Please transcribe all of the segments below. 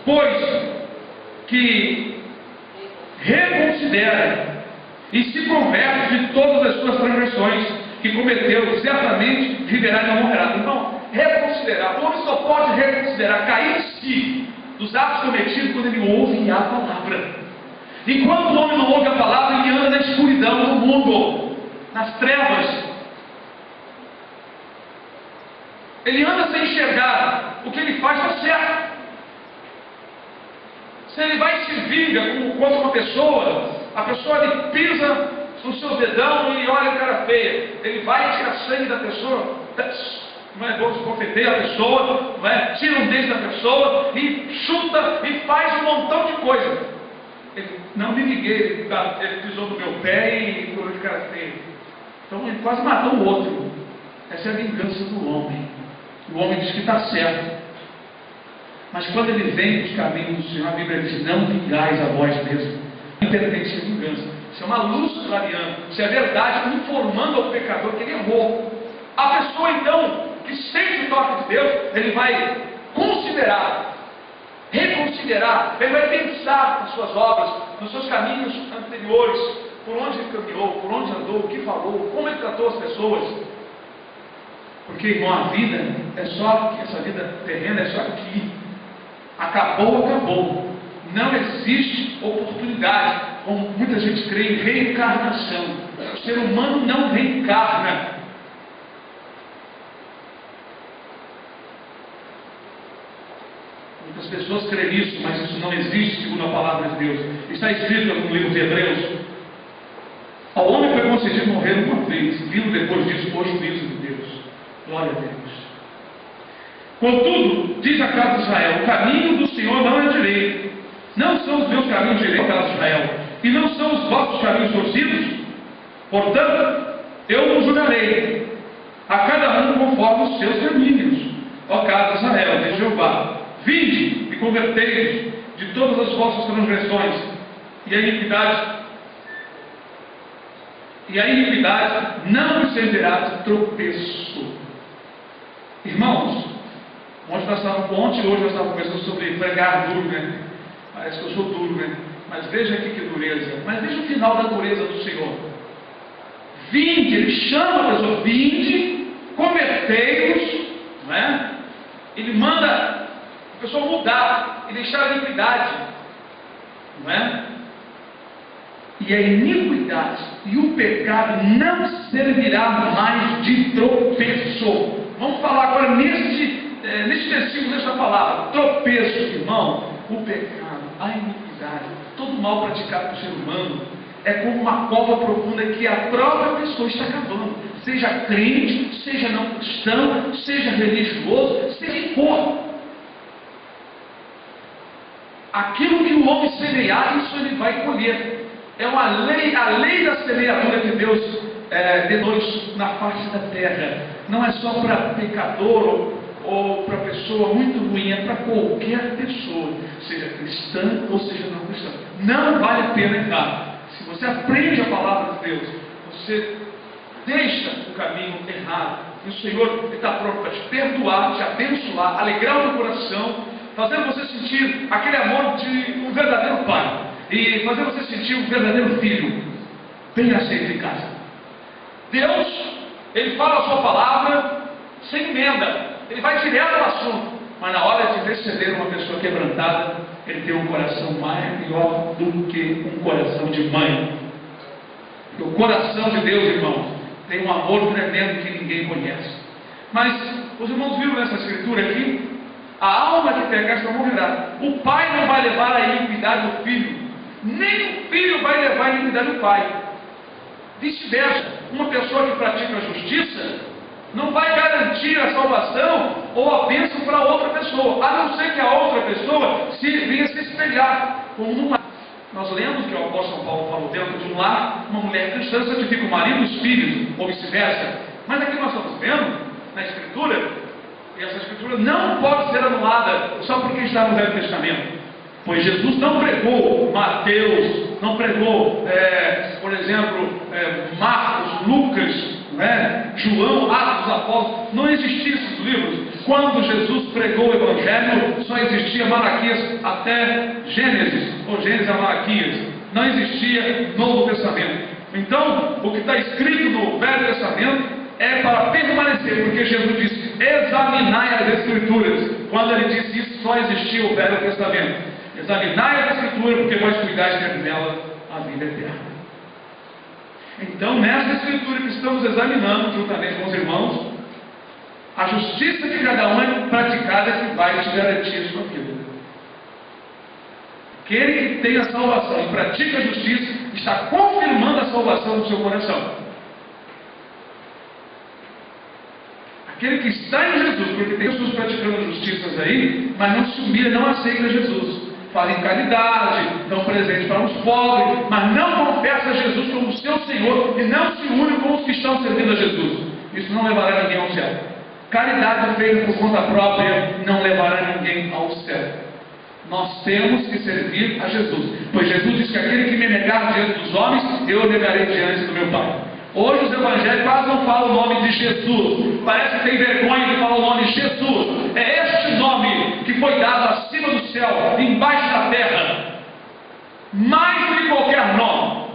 pois que reconsidera e se converte de todas as suas transgressões que cometeu, certamente viverá e não morrerá. Então, reconsiderar. O homem só pode reconsiderar, cair em si dos atos cometidos quando ele ouve a palavra. Enquanto o homem não ouve a palavra, ele anda na escuridão do mundo, nas trevas. Ele anda sem enxergar. O que ele faz está certo. Se ele vai e se vinga contra uma pessoa, a pessoa ele pisa no seu dedão e olha a cara feia. Ele vai e tira sangue da pessoa, não é bom esbofeteia a pessoa, não é? Tira um dente da pessoa e chuta e faz um montão de coisa. Ele não me liguei, ele pisou no meu pé e ficou de cara feia. Então ele quase matou o outro. Essa é a vingança do homem. O homem diz que está certo. Mas quando ele vem dos caminhos do Senhor, a Bíblia diz: não vingais a vós mesmo. Não pertence a vingança. Isso é uma luz clareando. Isso é verdade, informando ao pecador que ele errou. A pessoa então, que sente o toque de Deus, ele vai considerar, reconsiderar, ele vai pensar nas suas obras, nos seus caminhos anteriores, por onde ele caminhou, por onde andou, o que falou, como ele tratou as pessoas. Porque, irmão, a vida é só aqui, essa vida terrena é só aqui. Acabou, acabou. Não existe oportunidade, como muita gente crê em reencarnação. O ser humano não reencarna. Muitas pessoas creem nisso, mas isso não existe segundo a palavra de Deus. Está escrito no livro de Hebreus: ao homem foi concedido morrer uma vez, vindo depois disso o juízo de Deus. Glória a Deus. Contudo, diz a casa de Israel: o caminho do Senhor não é direito. Não são os meus caminhos direitos, casa de Israel, e não são os vossos caminhos torcidos. Portanto, eu vos julgarei, a cada um conforme os seus caminhos. Ó casa de Israel, de Jeová, vinde e convertei-vos de todas as vossas transgressões, e a iniquidade não vos servirá de tropeço. Irmãos, ontem e hoje nós estávamos conversando sobre pregar duro, né? Parece que eu sou duro, né? Mas veja aqui que dureza. Mas veja o final da dureza do Senhor. Vinde, ele chama a pessoa, vinde, convertei-vos, não é? Ele manda a pessoa mudar e deixar a iniquidade, não é? E a iniquidade e o pecado não servirá mais de tropeço. Vamos falar agora neste versículo, nesta palavra: tropeço, irmão. O pecado, a iniquidade, todo mal praticado pelo ser humano é como uma cova profunda que a própria pessoa está cavando. Seja crente, seja não cristão, seja religioso, seja em for. Aquilo que o homem semear, isso ele vai colher. É uma lei, a lei da semeadura que Deus depois na face da terra. Não é só para pecador ou para pessoa muito ruim, é para qualquer pessoa, seja cristã ou seja não cristã. Não vale a pena errar. Se você aprende a palavra de Deus, você deixa o caminho errado, e o Senhor está pronto para te perdoar, te abençoar, alegrar o teu coração, fazendo você sentir aquele amor de um verdadeiro pai, e fazer você sentir um verdadeiro filho, bem aceito em casa. Deus, Ele fala a sua palavra sem emenda, Ele vai direto ao assunto, mas na hora de receber uma pessoa quebrantada, Ele tem um coração maior do que um coração de mãe. Porque o coração de Deus, irmãos, tem um amor tremendo que ninguém conhece. Mas os irmãos viram nessa escritura aqui: a alma que pecar esta morrerá. O pai não vai levar a iniquidade do filho, nem o filho vai levar a iniquidade do pai. Vice-versa, uma pessoa que pratica a justiça não vai garantir a salvação ou a bênção para outra pessoa, a não ser que a outra pessoa venha se espelhar como num lar. Nós lemos que o apóstolo Paulo falou: dentro de um lar, uma mulher cristã santifica o marido e os filhos, ou vice-versa. Mas aqui nós estamos vendo, na Escritura, e essa Escritura não pode ser anulada só porque está no Velho Testamento. Pois Jesus não pregou Mateus, não pregou, por exemplo, Marcos, Lucas, João, Atos dos Apóstolos. Não existiam esses livros. quando Jesus pregou o Evangelho, só existia Malaquias até Gênesis, ou Gênesis a Malaquias. Não existia Novo Testamento. Então, o que está escrito no Velho Testamento é para permanecer, porque Jesus disse: examinai as Escrituras. Quando ele disse isso, só existia o Velho Testamento. Examinai as Escrituras, porque vós cuidais de ter nela a vida eterna. Então, nessa Escritura que estamos examinando, juntamente com os irmãos, a justiça de cada um é praticada que vai te garantir a sua vida. Aquele que tem a salvação e pratica a justiça, está confirmando a salvação no seu coração. Aquele que está em Jesus, porque tem pessoas praticando justiças aí, mas não se humilha, não aceita Jesus. Fazem caridade, dão presente para os pobres, mas não confessa Jesus como seu Senhor e não se une com os que estão servindo a Jesus. Isso não levará ninguém ao céu. Caridade feita por conta própria não levará ninguém ao céu. Nós temos que servir a Jesus, pois Jesus diz que aquele que me negar diante dos homens, eu o negarei diante do meu Pai. Hoje os evangélicos quase não falam o nome de Jesus, parece que tem vergonha de falar o nome de Jesus. É este nome que foi dado acima do céu, embaixo da terra, mais do que qualquer nome.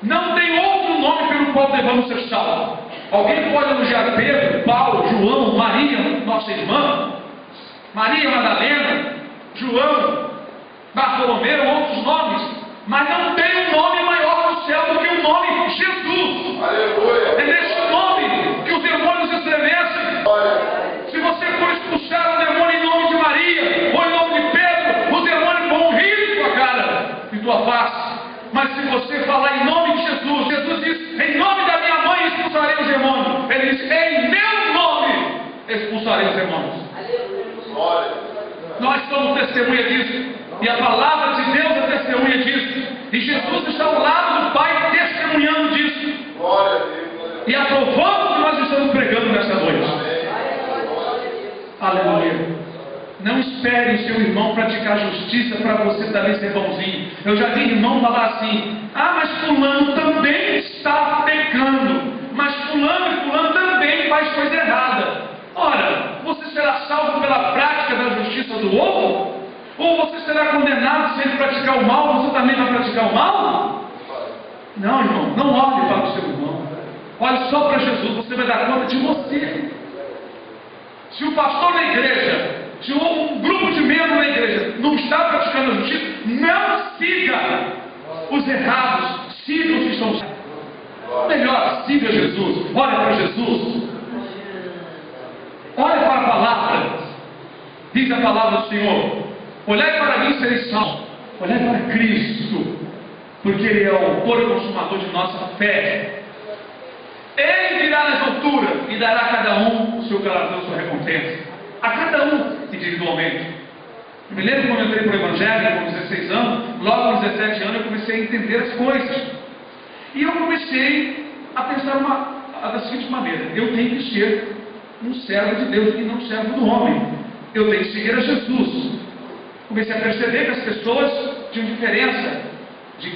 Não tem outro nome pelo qual devamos ser salvos. Alguém pode elogiar Pedro, Paulo, João, Maria, nossa irmã, Maria Madalena, João, Bartolomeu, outros nomes, mas não tem um nome maior no céu do que o nome Jesus. Aleluia. É nesse nome que os demônios estremecem. Se você for expulsar um demônio em nome de Maria ou em nome de Pedro, os demônios vão rir em tua cara, em tua face. Mas se você falar em nome de Jesus, Jesus diz: em nome da minha mãe expulsarei os demônios. Ele diz: em meu nome expulsarei os demônios. Nós somos testemunha disso. E a palavra de Deus é testemunha disso. E Jesus está ao lado do Pai testemunhando disso. E aprovando o que nós estamos pregando nessa noite. Aleluia. Não espere o seu irmão praticar justiça para você também ser bonzinho. Eu já vi irmão falar assim: ah, mas fulano também está pecando. Mas fulano e fulano também faz coisa errada. Ora, você será salvo pela prática da justiça do outro? Ou você será condenado se ele praticar o mal, você também vai praticar o mal? Não, irmão, não olhe para o seu irmão. Olhe só para Jesus, você vai dar conta de você. Se o pastor da igreja, se um grupo de membros da igreja não está praticando a justiça, não siga os errados, siga os que estão certos. Melhor, siga Jesus, olhe para Jesus. Olhe para a palavra. Diz a palavra do Senhor: olhai para mim e sereis salvos. Olhai para Cristo, porque Ele é o autor e consumador de nossa fé. Ele virá nas alturas e dará a cada um o seu galardão, sua recompensa. A cada um individualmente. Eu me lembro quando eu entrei para o Evangelho, com 16 anos, logo aos 17 anos eu comecei a entender as coisas. E eu comecei a pensar da seguinte maneira: eu tenho que ser um servo de Deus e não um servo do homem. Eu tenho que seguir a Jesus. Comecei a perceber que as pessoas tinham diferença de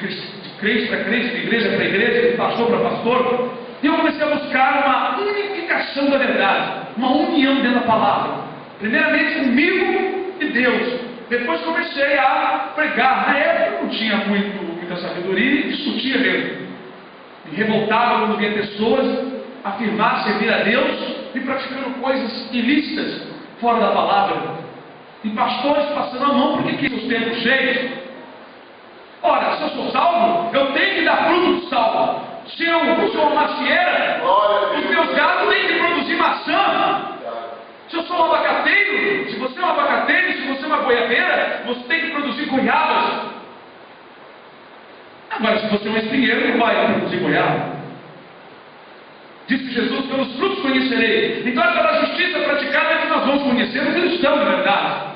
crente para crente, de igreja para igreja, de pastor para pastor. E eu comecei a buscar uma unificação da verdade, uma união dentro da palavra. Primeiramente comigo e Deus. Depois comecei a pregar. Na época eu não tinha muita sabedoria e discutia mesmo. Me revoltava quando via pessoas afirmar servir a Deus e praticando coisas ilícitas fora da palavra. E pastores passando a mão porque quis os tempos cheios. Ora, se eu sou salvo, eu tenho que dar fruto de salvo. Se eu sou uma macieira, os meus gados têm que produzir maçã. Se eu sou um abacateiro, se você é um abacateiro, se você é uma goiabeira, você tem que produzir goiabas. Agora, se você é um espinheiro, não vai produzir goiaba. Disse Jesus: pelos frutos conhecerei. Então é pela justiça praticada que nós vamos conhecer o cristão de verdade.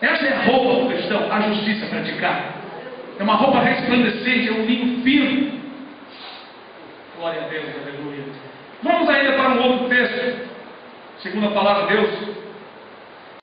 Essa é a roupa do cristão, a justiça praticada. É uma roupa resplandecente, é um linho fino. Glória a Deus, aleluia. Vamos ainda para um outro texto, segundo a palavra de Deus.